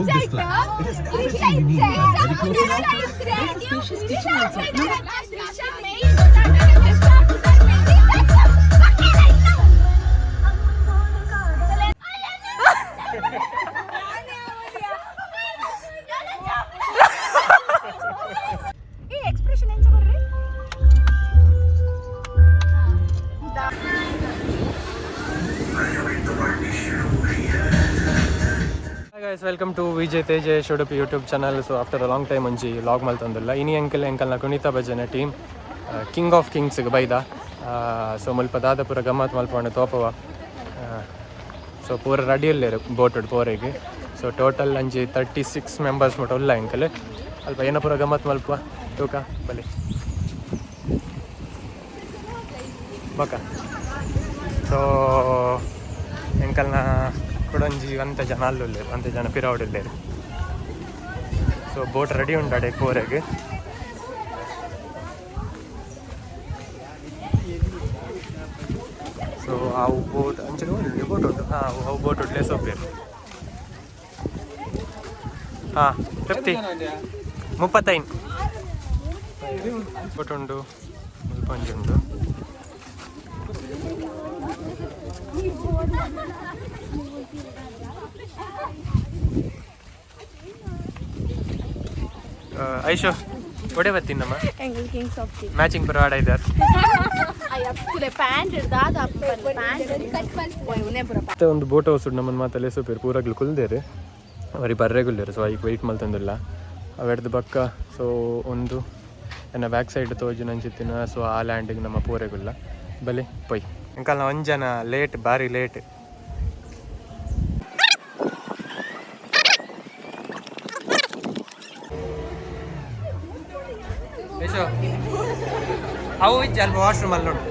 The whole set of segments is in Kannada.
book this class. It has everything you need. Very close to our spacious kitchen also. Hi guys, welcome to Vijay Tejesh Udupi YouTube channel. So after a long time onji vlog maltondilla ini enkel na kunita bajana team king of kings ge baida so mulpa dada pura gamat malpone topava so pura ready alle boat porege so total onji 36 members mota ulla enkel alpa ena pura gamat malpa toka bale baka so enkel na ಕೊಡಂಜಿ ಅಂತ ಜನ ಅಲ್ಲೇ ಅಂತ ಜನ ಪಿರಾವಡಲ್ಲೇ ಸೊ ಬೋಟ್ ರೆಡಿ ಉಂಟಾಡೆ ಕೋರೆಗೆ ಸೊ ಅವು ಬೋಟ್ ಅಂಚೆ ಬೋಟ್ ಉಂಟು ಅವು ಬೋಟ್ ಉಂಟು ಲೇಸೋಪೇರು ತೃಪ್ತಿ 35 ಬೋಟ್ ಉಂಟು ಮುಲ್ಪಂಜಿ ಉಂಟು ಐಶು ಒಡೆ ಬತ್ತಿನಮ್ಮ ಎಂಗಲ್ ಕಿಂಗ್ಸ್ ಆಫ್ ಕಿಂಗ್ಸ್ ಮ್ಯಾಚಿಂಗ್ ಪರವಾಡ ಇದ್ದಾರೆ ಮತ್ತೆ ಒಂದು ಬೋಟ್ ಹೌಸ್ ಉಂಟು ನಮ್ಮನ್ನು ಮಾತಲ್ಲೇ ಸೂಪರ್ ಪೂರಾಗ್ಲು ಕುಲ್ದೇರು ಅವರಿಗೆ ಬರ್ರೆಗುಲ್ಲೇರು ಸೊ ಈಗ ವೆಯ್ಟ್ ಮಲ್ತಂದಿಲ್ಲ ಅವೆಡ್ದು ಬಕ್ಕ ಸೊ ಒಂದು ನನ್ನ ಬ್ಯಾಕ್ ಸೈಡ್ ತೋಜು ನಂಚಿತ್ತಿನ ಸೊ ಆ ಲ್ಯಾಂಡಿಗೆ ನಮ್ಮ ಪೂರೆಗುಲ್ಲ ಬಲಿ ಪೊಯ್ ಅಂಕಲ್ ನಾ ಒಂದು ಜನ ಲೇಟ್ ಭಾರಿ ಲೇಟ್ ಅವು ಇಜ್ಜ ಅಲ್ಪ ವಾಶ್ರೂಮ್ ಅಲ್ಲಿ ನೋಡು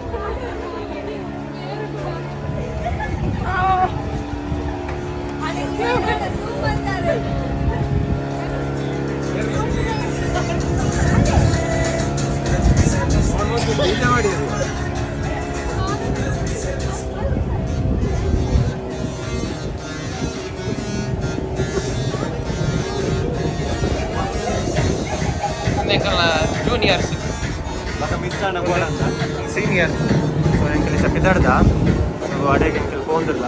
ಜೂನಿಯರ್ಸ್ ಸೀನಿಯರ್ ಸೊ ಎಂಕಲ್ ಇಷ್ಟ ಬಿದ್ದಾಡ್ದ ಸೊ ಅಡೆಗೆ ಎಂಕಲ್ ಫೋನ್ದಿಲ್ಲ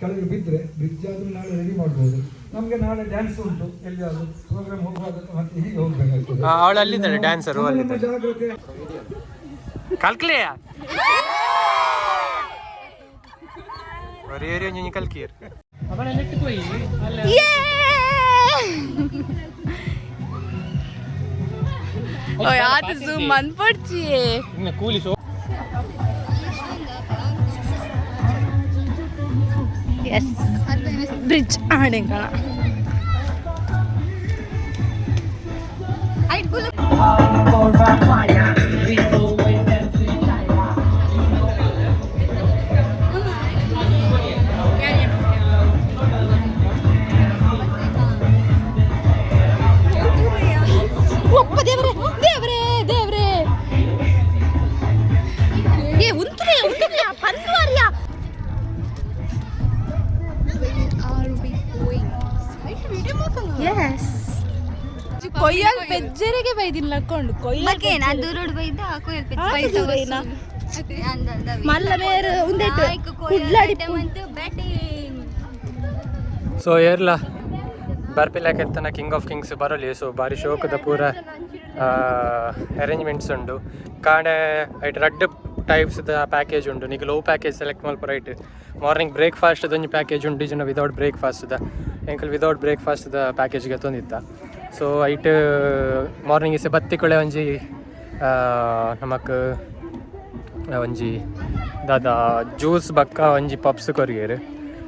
ಕೆಳಗೆ ಬಿದ್ದರೆ ಬ್ರಿಡ್ಜ್ ಆದರೂ ನಾಳೆ ರೆಡಿ ಮಾಡ್ಬೋದು. ನಮಗೆ ನಾಳೆ ಡ್ಯಾನ್ಸ್ ಉಂಟು, ಎಲ್ಲಿಯಾದರೂ ಪ್ರೋಗ್ರಾಮ್ ಹೋಗುವಾಗ ಮತ್ತೆ ಹೀಗೆ ಹೋಗ್ಬೇಕಾಗ್ತದೆ. ಅವಳು ಅಲ್ಲಿದ್ದಾಳೆ ಡ್ಯಾನ್ಸರು ಜಾಗ್ರತೆ ಕಲ್ಕ್ಲೆಯ ಒರೇ ಒಂಜಿ ಕಲ್ಕಿಯರ್ ಓ ಯಾತ್ ಝೂಮ್ ಮನ್ಪಡ್ಚಿ ಇನ್ನ ಕೂಲಿ ಸೋ yes bridge ಆಣೆಗಳ ಐಟ್ ಗುಲ ಒಪ್ಪ ದೇವರೇ ದೇವರೇ ದೇವರೇ ಏ ಉಂತ್ರೆ ಉಂತ್ರೆ ಪನ್ವಾರಿಯಾ yes ಕೊಯ್ಯಲ್ ಪೆಜ್ಜರಿಗೆ ಬೈದಿನ ಲಕ್ಕೊಂಡು ಕೊಯ್ಯಕ್ಕೆ ನಾ ದೂರೋಡ್ ಬೈದ ಕೊಯ್ಯಲ್ ಪೆಜ್ಜ ಬೈದ ಮಲ್ಲ ಬೇರೆ ಉಂದೆಟ್ಟು ಕುಡ್ಲಾಡಿ ಮತ್ತು ಬ್ಯಾಟಿಂಗ್ ಸೊ ಏರ್ಲ ಬರ್ಪಿಲಾಕೆತ್ತನ ಕಿಂಗ್ ಆಫ್ ಕಿಂಗ್ಸ್ ಬರಲಿ ಸೊ ಬಾರಿ ಶೋಕದ ಪೂರ ಅರೇಂಜ್ಮೆಂಟ್ಸ್ ಉಂಡು ಕಾಣೆ ಐಟ್ ರಡ್ಡ್ ಟೈಪ್ಸ್ ಪ್ಯಾಕೇಜ್ ಉಂಟು ನಿಮಗೆ ಲೋ ಪ್ಯಾಕೇಜ್ ಸೆಲೆಕ್ಟ್ ಮಲ್ಪ ರೈಟ್ ಮಾರ್ನಿಂಗ್ ಬ್ರೇಕ್ಫಾಸ್ಟ್ ಒಂಜಿ ಪ್ಯಾಕೇಜ್ ಉಂಟು ಜನ ವಿದೌಟ್ ಬ್ರೇಕ್ಫಾಸ್ಟ್ ಎಂಕಲ್ ವಿದೌಟ್ ಬ್ರೇಕ್ಫಾಸ್ಟ್ ಪ್ಯಾಕೇಜ್ಗೆ ತಂದಿತ್ತ ಸೊ ಐಟ್ ಮಾರ್ನಿಂಗ್ ಇಸೆ ಬತ್ತಿಕೊಳೆ ಒಂಜಿ ನಮಕ್ ಒಂಜಿ ದಾದ ಜ್ಯೂಸ್ ಬಕ್ಕ ಒಂಜಿ ಪಪ್ಸ್ ಕೊರಿಯರು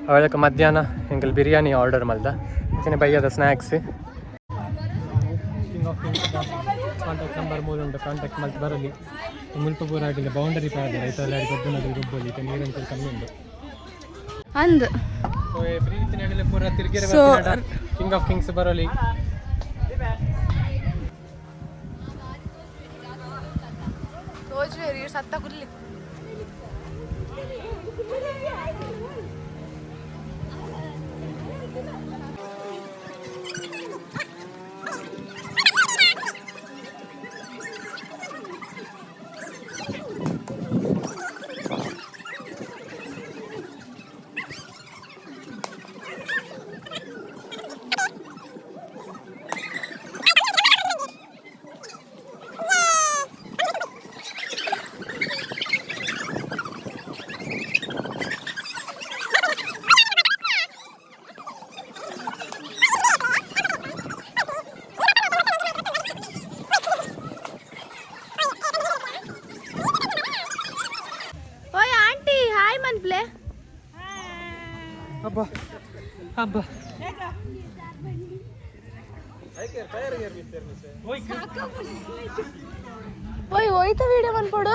ಅವಳಕ್ಕೆ ಮಧ್ಯಾಹ್ನ ಎಂಕಲ್ ಬಿರಿಯಾನಿ ಆರ್ಡರ್ ಮಲ್ದ ಯಾಕಂದರೆ ಬೈಯದ ಸ್ನ್ಯಾಕ್ಸ್ ಕಾಂಟ್ಯಾಕ್ಟ್ ನಂಬರ್ ಮೂಲ ಕಾಂಟ್ಯಾಕ್ಟ್ ಮಲ್ತು ಬರಲಿ ಮುಲ್ಪ ಪೂರ ಆಗಿಲ್ಲ ಬೌಂಡರಿ ಪಾದ ರೈತಲ್ಲ ಗೊಬ್ಬನದು ರುಬ್ಬಲಿ ನೀರಂತ ಕಮ್ಮಿ ಉಂಟು ಅಂದ್ ಸೊ ಫ್ರೀ ನಡಿಲೆ ಪೂರ ತಿರುಗಿರ ಕಿಂಗ್ ಆಫ್ ಕಿಂಗ್ಸ್ ಬರಲಿ ತೋಜ್ವೇರಿ ಸತ್ತ ಕುರ್ಲಿ ಹಬ್ಬ ಹಬ್ಬ ಓಯ್ ಹೋಯ್ತಾ ವಿಡಿಯೋ ಬಂದ್ಕೊಡು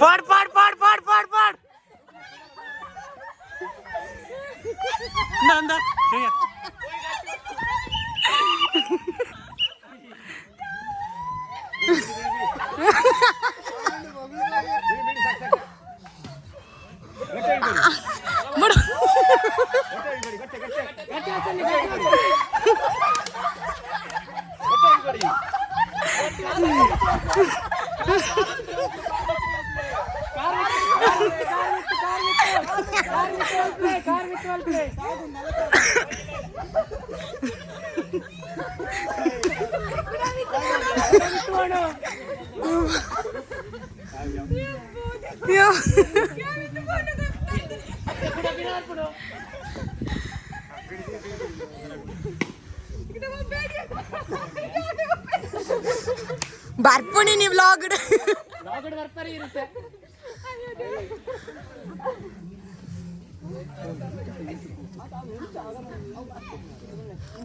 ಪಾಡ್ ಪಾಡ್ ಪಾಡ್ ಪಾಡ್ ಪಾಡ್ ಪಾಡ್ ನಂದ ಬರ್ಪುಣಿ ನೀವು ಲಾಗ್ಡ್ ಬರ್ಪರಿ ಇರುತ್ತೆ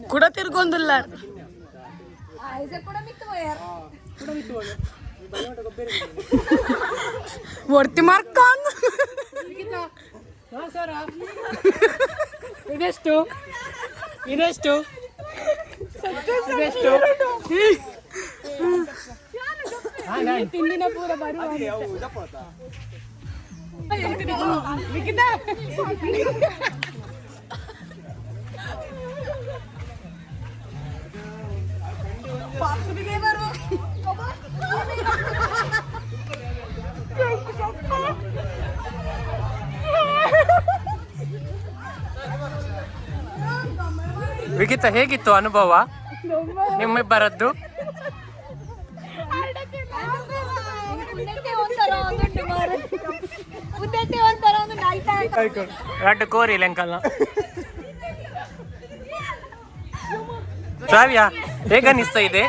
ಕೂಡ ತಿರ್ಗೊಂದಿಲ್ಲ ಒಡ್ತಿ ಮಾರ್ಕೊಂಡ್ ಇದೆಷ್ಟು ಇದೆಷ್ಟು ಇದೆಷ್ಟು ತಿಂಡಿನ ಪೂರ ಬರುವ ವಿಕಿತ ಹೇಗಿತ್ತು ಅನುಭವ ನಿಮ್ಮಿಬ್ಬರದ್ದು ಎರಡು ಕೋರಿ ಲೆಂಕಲ್ನ ಶ್ರಾವ್ಯ ಹೇಗನ್ನಿಸ್ತಾ ಇದೆ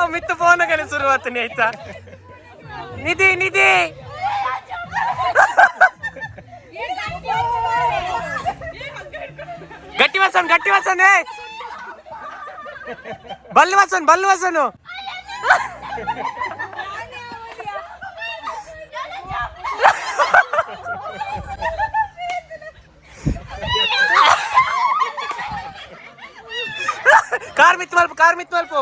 ಮಿತ್ತು ಫೋನ್ ಕಲಿ ಶುರುವಾತನಿ ಆಯ್ತಾ ನಿಧಿ ನಿಧಿ ಗಟ್ಟಿ ವಸನ್ ಬಲ್ಲು ವಸನು ಕಾರ್ ಮಿತ್ ಮಲ್ಪು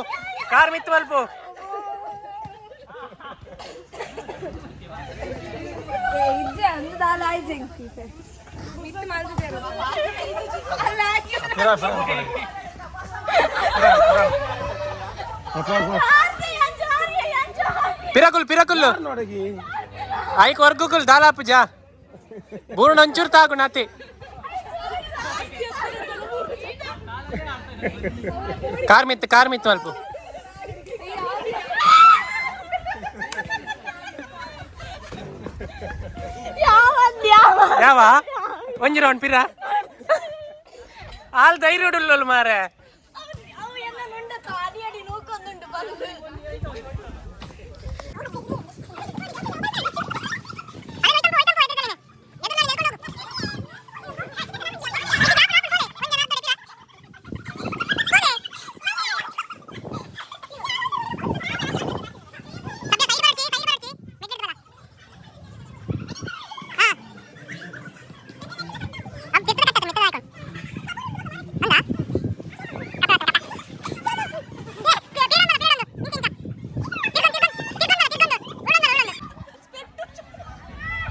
ಪಿರಕುಲ್ ಐಕ್ ವರ್ಗುಕುಲ್ ದಾಲಾಪು ಜಾ ಬೂರ್ಣ ಒಂಚೂರು ತಾಕು ನಾತಿ ಕಾರ್ ಮಿತ್ ಮಲ್ಪು ಯಾವ ಒಂಜಿ ರೌಂಡ್ ಪಿರ ಆಲ್ ಧೈರ್ಯ ಉಡಲ್ಲ ಮಾರೆ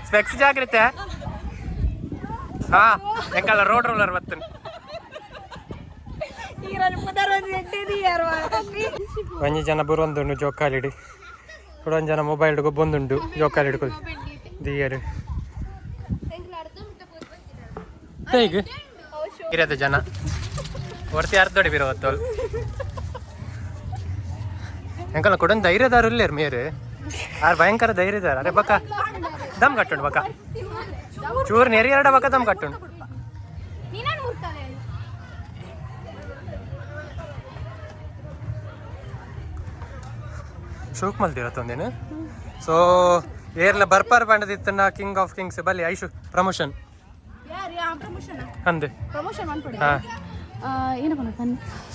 ಸ್ಪೆಕ್ಸ್ ಜಾಗ್ರತೆ ಹಾ ಎಂಕಲ್ಲ ರೋಡ್ ರೋಲರ್ ಬರ್ತನೆ ಒಂಜಿ ಜನ ಬುರೊಂದುಂಡು ಜೋಕಾಲಿಡಿ ಒಂದ್ ಜನ ಮೊಬೈಲ್ ಗೊಬ್ಬೊಂದುಂಡು ಜೋಕಾಲಿ ಹಿಡ್ಕೊಳ್ಳಿ ದಿಯರು ಹೇಗೆ ಇರೋದು ಜನ ಹೊರ್ತಿ ಅರ್ಧೋಡಿ ಬಿರೋವತ್ತೋಲ್ ಎಂಕಲ್ಲ ಕೊಡೊಂದು ಧೈರ್ಯದಾರು ಇಲ್ಲೇರು ಮೇರು ಆರು ಭಯಂಕರ ಧೈರ್ಯದಾರ ಅರೆ ಬಕ್ಕ ದಮ್ ಕಟ್ಟುಂಡು ಬಕ್ಕ ಚೂರು ನೆರಿ ಎರಡ ಬಕ್ಕ ದಮ್ ಕಟ್ಟುಂಡು ಶೋಕ್ ಮಲ್ದಿರತ್ತೊಂದೇನು ಸೊ ಏರ್ಲ ಬರ್ಪಾರ್ ಬಂಡದಿತ್ತನ್ನ ಕಿಂಗ್ ಆಫ್ ಕಿಂಗ್ಸ್ ಬಲ್ಲಿ ಐಶು ಪ್ರಮೋಷನ್ ಅಂದೆ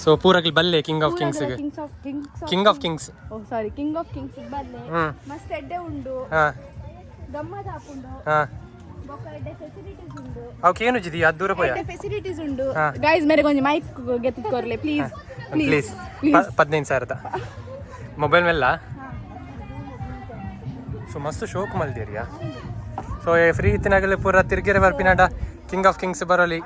ಸೊ ಪೂರಕ್ಲಿ ಬಲ್ಲೆ king of Kings king of Kings sorry king of Kings ಬಲ್ಲೆ ಮಸ್ತ್ ಎಡ್ಡೆ ಉಂಡು ಗಮ್ಮತ್ ಹಾಕೊಂಡು ಅವಕ್ಕೆ ಏನು ಜಿದಿ ಅದು ದೂರ ಪೋಯ ಫೆಸಿಲಿಟೀಸ್ ಉಂಡು ಗೈಸ್ ಮೇರೆ ಕೊಂಚ ಮೈಕ್ ಗೆತ್ತಿಕೊರ್ಲೆ ಪ್ಲೀಸ್ ಪ್ಲೀಸ್ 15,000 ಮೊಬೈಲ್ ಮೇಲ್ಲ ಸೊ ಮಸ್ತ್ ಶೋಕ್ ಮಲ್ದಿರಿಯಾ ಸೊ ಫ್ರೀ ಇತ್ತಿನಾಗಲೇ ಪೂರ ತಿರ್ಗೆರೆ ಬರ್ಪಿನಾಡ ಕಿಂಗ್ ಆಫ್ ಕಿಂಗ್ಸ್ ಬರೋಲಿ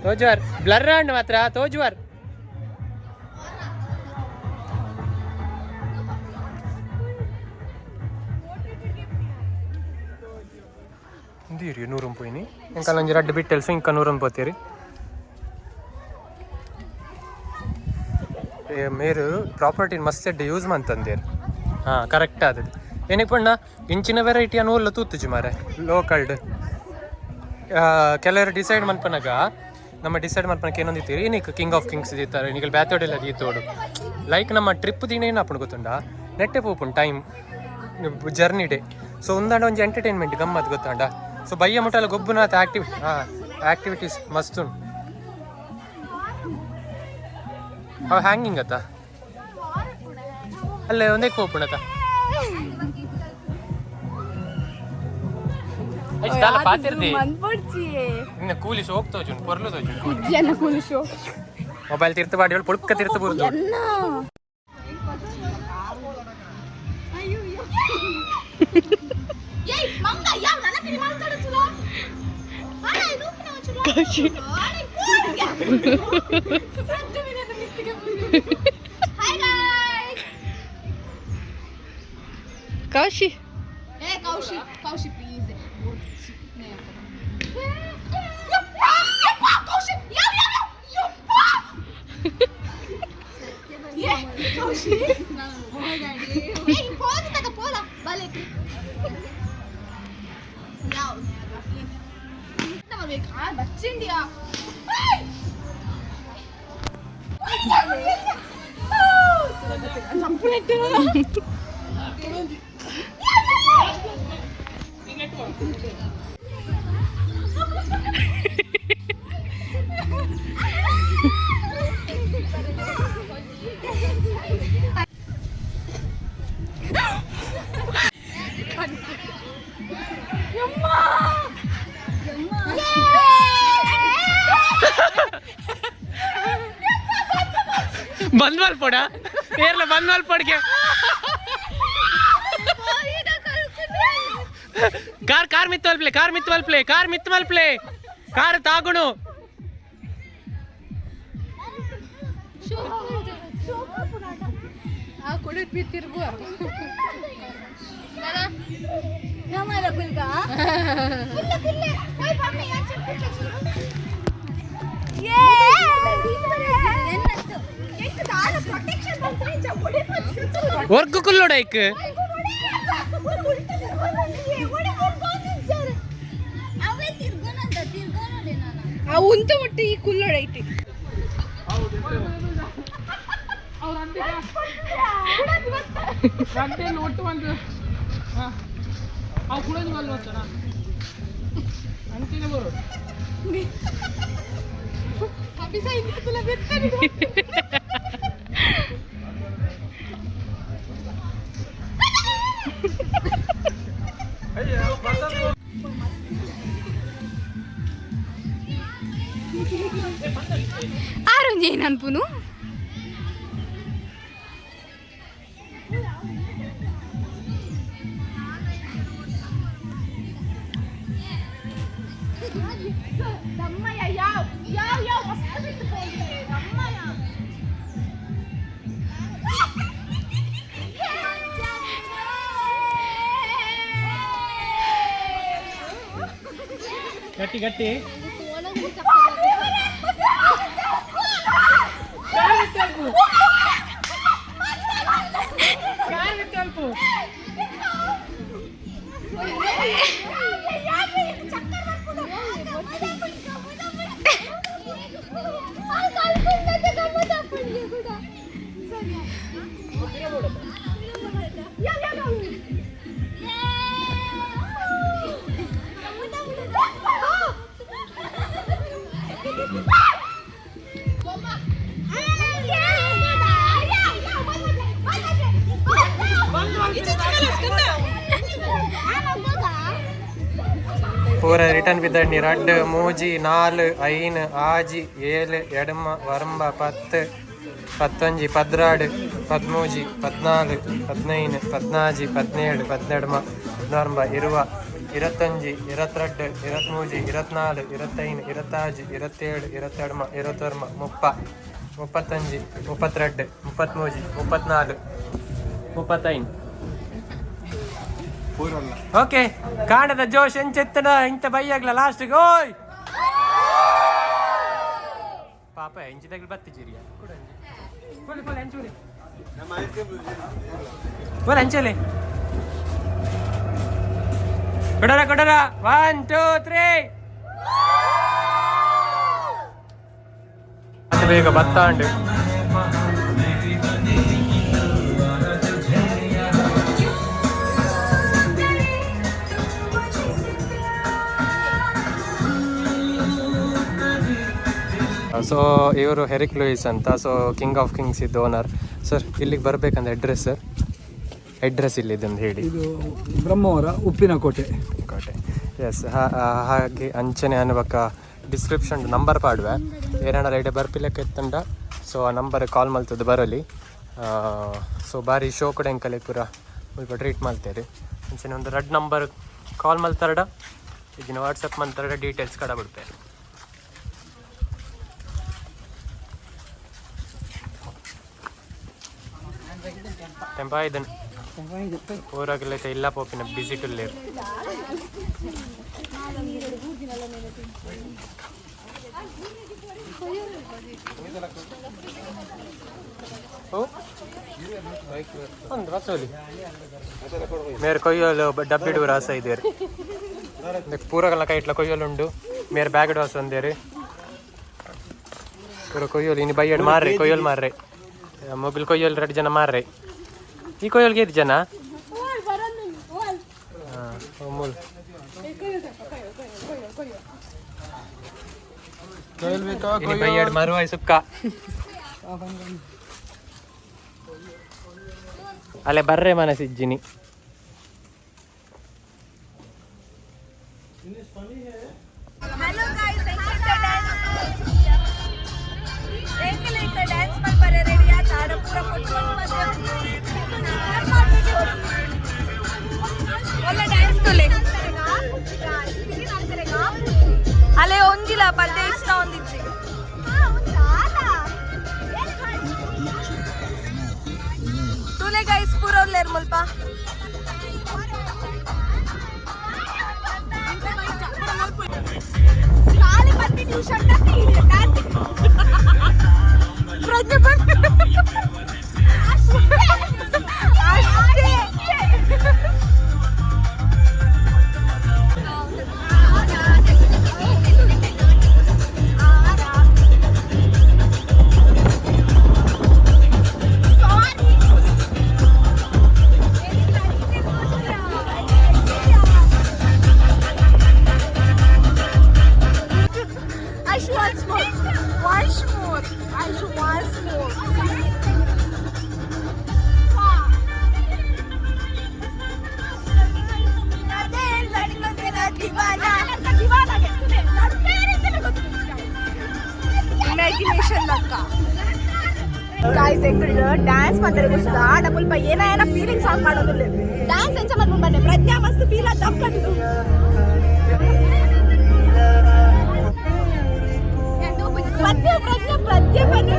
ತೋಜುವರ್ ಬ್ಲರ್ ಅಂಡ್ ಮಾತ್ರ ತೋಜುವರ್ ಇಂದೀರಿ 100 ಪೋಯಿನಿ ಎಂಕಲ್ ಒಂಜಿ ರಡ್ಡು ಬಿಟ್ಟೆಲ್ಸು ಇಂಕ 100 ಪೋತೀರಿ ಮೇರು ಪ್ರಾಪರ್ಟಿ ಮಸ್ತ್ ಯೂಸ್ ಮಂತಂದೇರು ಹಾಂ ಕರೆಕ್ಟ್ ಆದದ್ದು ಏನಕ್ಕೆ ಪಣ್ಣ ಇಂಚಿನ ವೆರೈಟಿ ಅನ್ನೋಲ್ಲ ತೂತುಜಿ ಮಾರೆ ಲೋಕಲ್ಡ್ ಕೆಲವರು ಡಿಸೈಡ್ ಮನ್ಪನಾಗ ನಮ್ಮ ಡಿಸೈಡ್ ಮನ್ಪನಕ್ಕೆ ಏನೊಂದಿತ್ತೀರಿ ಏನಕ್ಕೆ ಕಿಂಗ್ ಆಫ್ ಕಿಂಗ್ಸ್ ಇದ್ದಾರೆ ನಿಗಲ್ ಬ್ಯಾತೋಡೆಲ್ಲ ದೀತೋಡು ಲೈಕ್ ನಮ್ಮ ಟ್ರಿಪ್ ದಿನ ಏನು ಹಾಕೊಂಡು ಗೊತ್ತುಂಡ ನೆಟ್ಟೆ ಪೋಪುಂಡು ಟೈಮ್ ಜರ್ನಿ ಡೇ ಸೊ ಒಂದಾಂಡ ಒಂಜಿ ಎಂಟರ್ಟೈನ್ಮೆಂಟ್ ಗಮ್ಮತ್ ಗೊತ್ತಾಂಡ ಸೊ ಬಯ್ಯ ಮುಟ್ಟಲ್ಲ ಗೊಬ್ಬುನಾಥ ಆಕ್ಟಿವಿಟೀಸ್ ಮಸ್ತ್ ಉಂಟು ಅವ ಹ್ಯಾಂಗಿಂಗ್ ಅತ್ತ ಅಲ್ಲೇ ಒಂದೇ ಪೋಪುಣತ ಪಾತಿರ್ದಿ ಇನ್ನ ಕೂಲಿಸ್ ಹೋಗ್ತೋಜು ಪೊರ್ಲು ತೋಜು ಮೊಬೈಲ್ ತಿರ್ತು ಬಾಡಿ ಪುಳ್ಕ ತಿರ್ತು ಬರುದು ಕೌಶಿ ಕೌಶಿ ಪ್ಲೀಸ್ వచ్చిందియా ಬಂದ್ವಾಲ್ ಪೋಡ ಏರ್ಲ ಬಂದ್ವಾಲ್ ಪೋಡ್ಗೆ ಕಾರ್ ಮಿತ್ ಮಲ್ಪ್ಲೆ ಕಾರ್ ತಾಗುಣು ತಿರ್ಗುವ ವರ್ಗ ಕುಲ್ಲೋಡೈಕ್ ಉಂತ ಮುಟ್ಟಿ ಈ ಕುಲ್ಲೋಡೈತಿ ಒಟ್ಟು ಒಂದು ಅವು ಕುಡಿದು ಬಲ್ಲ ಹೋಗ್ತಾನ ಅಂತಿನ ಬರು ಆರುಂಜಿ ನನ್ಪುನು ಗಟ್ಟಿ ಗಟ್ಟಿ पूरा रिटर्न बिदड़ी रड मूजी नाल ऐन आजी एल एडम वरंब पत् पत्तंजी पद्राड पद्मूजी पद्नालु पद्नैन पद्नाजी पद्नेळु पद्नेडम पद्नारंब इरुव इरत्तंजी इरत्रेड्डु इरत्मूजी इरत्नालु इरत्तैन इरत्ताजी इरत्तेळु इरत्तेडम इरत्तोर्म मुप्प मुप्पत्तंजी मुप्पत्रेड्डु मुप्पत्मूजी मुप्पत्नालु मुप्पत्तैन ओके कांडದ ಜೋಶ್ ಎಂಚೆತ್ತಡ ಇಂತ ಬೈಯಾಗ್ಲ ಲಾಸ್ಟ್ ಗೆ ಓಯ್ ಪಾಪ ಎಂಚಿದಾಗ ಬತ್ತಿಜಿರಿಯ ಕೊಡಿ ಕೊಡಿ ಎಂಚೂರಿ ನಮ್ಮ ಐತೆ ಕೊಡ ಎಂಚಲೆ ಕೊಡರ ಕೊಡರ 1 2 3 ಬೇಗ ಬತ್ತಾಂಡು ಸೊ ಇವರು ಹೆರಿಕ್ ಲೂಯಿಸ್ ಅಂತ ಸೊ ಕಿಂಗ್ ಆಫ್ ಕಿಂಗ್ಸ್ ಇದ್ದು ಓನರ್ ಸರ್ ಇಲ್ಲಿಗೆ ಬರಬೇಕಂದ್ರೆ ಅಡ್ರೆಸ್ ಇಲ್ಲಿದ್ದಂದು ಹೇಳಿ ಇದು ಬ್ರಹ್ಮವರ ಉಪ್ಪಿನಕೋಟೆ ಎಸ್ ಹಾಗೆ ಅಂಚನೆ ಅನ್ನುವಕ್ಕ ಡಿಸ್ಕ್ರಿಪ್ಷನ್ ನಂಬರ್ ಪಾಡುವೆ ಏನಾರ ಐಡಿಯಾ ಬರ್ಪಿಲ್ಲಕ್ಕೆ ಎತ್ತಂಡ ಸೊ ಆ ನಂಬರ್ ಕಾಲ್ ಮಾಡ್ತದೆ ಬರಲಿ ಸೊ ಬಾರಿ ಶೋ ಕೂಡ ಹೆಂಕಲೆ ಪೂರ ಸ್ವಲ್ಪ ಟ್ರೀಟ್ ಮಾಡ್ತೇವೆ ಅಂಚನೆ ಒಂದು ರೆಡ್ ನಂಬರ್ ಕಾಲ್ ಮಾಡ್ತಾರಡ ಈಗಿನ ವಾಟ್ಸಪ್ ಮಾಡ್ತಾರಡ ಡೀಟೇಲ್ಸ್ ಕಡ ಬಿಡ್ತೇವೆ ಟೆಂಪಾಯ್ದನ್ ಊರಾಗಲೈತೆ ಇಲ್ಲ ಪೋಪಿನ ಬಿಸಿ ಟುಲ್ಲೇರು ಒಂದು ಬಸೋಲಿ ಮೇರೆ ಕೊಯ್ಯೋಲು ಡಬ್ಬಿಡು ರಾಸ ಇದೇರು ಪೂರಗಲ್ಲ ಕೈಟ್ಲ ಕೊಯ್ಯೋಲು ಉಂಡು ಮೇರೆ ಬ್ಯಾಗಡ್ ವಾಸ ಒಂದೇರಿ ಪೂರ ಕೊಯ್ಯೋಲು ಇನ್ನು ಬೈಯಡ್ ಮಾರ್ರೆ ಕೊಯ್ಯೋಲು ಮಾರ್ರೆ ಮೊಬೈಲ್ ಕೊಯ್ಯೋಲು 2 ಜನ ಮಾರ್ರೆ ಈ ಕೊಯ್ಯೋಲ್ಗೆ 5 ಜನ ಮೂಲ್ ಬೈಯಡ್ ಮರುವಾಯ್ ಸುಕ್ಕ ಅಲ್ಲೇ ಬರ್ರೆ ಮನಸ್ಸಿಜ್ಜಿನಿ डांस तो ले లేరు ముల్ప కాలి పట్టి టీ-షర్ట్ गाइस एकड़ डांस मात्र गुस्सा डबल पे ಏನಾಯನ ಫೀಲಿಂಗ್ ಸಾಂಗ್ ಮಾಡೋದಿಲ್ಲ डांस ಎಂಚ ಮಾಡ್ಕೊಂಡು ಬನ್ನಿ ಪ್ರಜ್ಞಾ ಮಸ್ತ್ ಫೀಲ್ ಆದ ತಕ್ಕಂಡು ಪ್ರಜ್ಞಾ ಬನ್ನಿ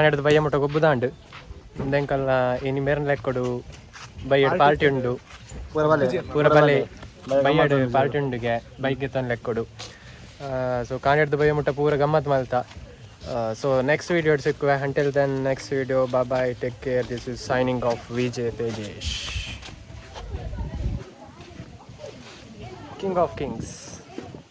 ಕಾನೆಡ್ದು ಬಯ್ಯ ಮುಟ್ಟ ಗೊಬ್ಬುದಾಂಡು ಇಂದೆಂಕಲ್ನ ಇನಿ ಮೇರನ್ ಲೆಕ್ಕೊಡು ಬೈಯಡ್ ಪಾರ್ಟಿ ಉಂಡು ಪೂರ ಬಲೆ ಬೈಯಡ್ ಪಾರ್ಟಿ ಉಂಡುಗೆ ಬೈಕ್ ಎತ್ತನ್ ಲೆಕ್ಕೊಡು ಸೊ ಕಾನೆಡ್ದು ಬಯ್ಯ ಮುಟ್ಟ ಪೂರ ಗಮ್ಮತ್ ಮಲ್ತ ಸೊ ನೆಕ್ಸ್ಟ್ ವಿಡಿಯೋ ಸಿಕ್ಕುವೆ until then next video bye take care this is signing off Vijay Tejesh king of Kings